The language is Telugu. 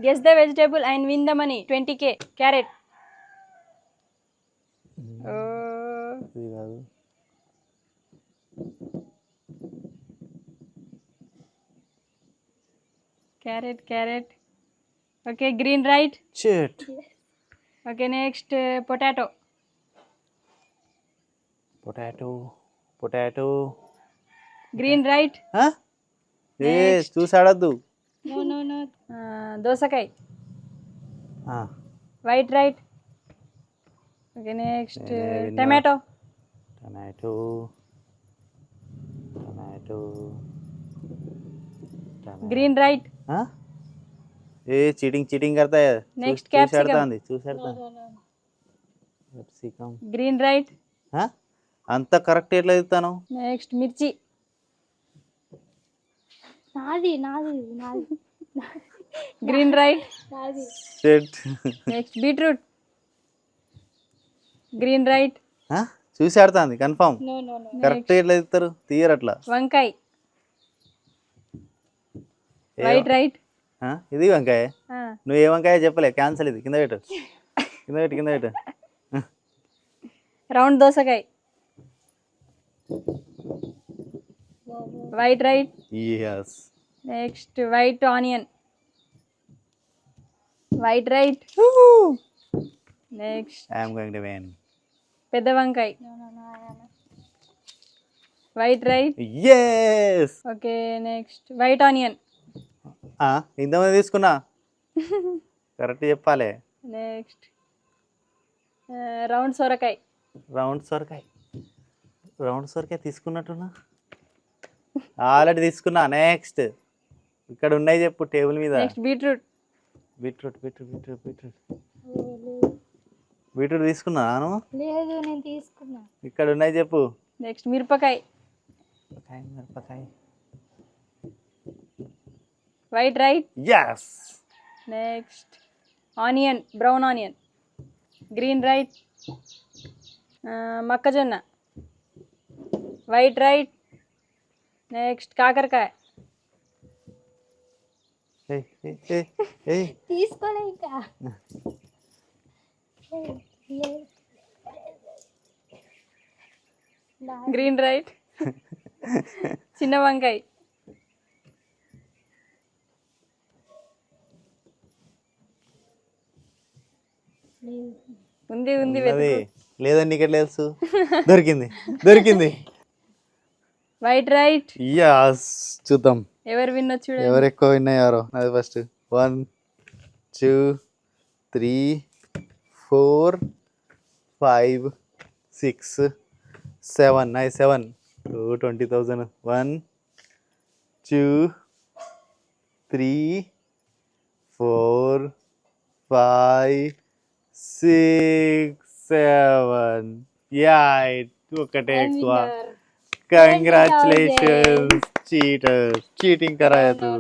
Guess the vegetable and win the money. 20K. Carrot. Oh. ఇది కాదు. Carrot. Okay, green right. Shit. Okay, next potato. Potato. Green right. ఏ చూసాడద్దు. No. Dosakai. Ah. White right. Okay, next tomato. Tomato. Green right. ఏ చీటింగ్ करता है. Next capsicum. చూసాడుతాంది. Capsicum. Green right. అంత కరెక్ట్ ఎట్లా చెప్తాను. Next mirchi. నాది Green right. నాది shit. Next beetroot. Green right. చూసాడుతాంది కన్ఫర్మ్. నో కరెక్ట్ ఎట్లా చెప్తారు తీయరు అట్లా. వంకాయ. White right. ఇది వంకాయ. నువ్వు ఏ వంకాయ చెప్పలే, క్యాన్సల్. ఇది కింద పెట్టు. Round దోసకాయ. White right. Yes. Next white onion. White right. Next I am going to win. పెద్ద వంకాయ. White right. Yes. Okay, next white onion. ఇంతమంది తీసుకున్నా కరెక్ట్ చెప్పాలి. Next round సొరకాయ. రౌండ్ సొరకాయ తీసుకున్నట్టున్నా, ఆల్రెడీ తీసుకున్నా. నెక్స్ట్ ఇక్కడ ఉన్నాయి చెప్పు టేబుల్ మీద. Next beetroot. బీట్రూట్ తీసుకున్నాను. లేదు నేను తీసుకున్నా. ఇక్కడ ఉన్నాయి చెప్పు. Next మిరపకాయ. మిరపకాయ. White right. Yes. Next onion, brown onion. Green right. మొక్కజొన్న. White right. Next కాకరకాయ. తీసుకోలే ఇంకా. Green right. చిన్న వంకాయ. ఉంది అది లేదని నీకు ఎట్లా తెలుసు? దొరికింది. White right. యస్. చూద్దాం ఎవరు విన్ చూడండి. ఎవరు ఎక్కువ విన్ అయ్యారో. అది ఫస్ట్ 1 2 3 4 5 6 7. నైస్. 7 20,000. 1 2 3 4 5 6 7 8. ఒకటే ఎక్కువ. కంగ్రాచులేషన్స్. చీటింగ్ कराया तू.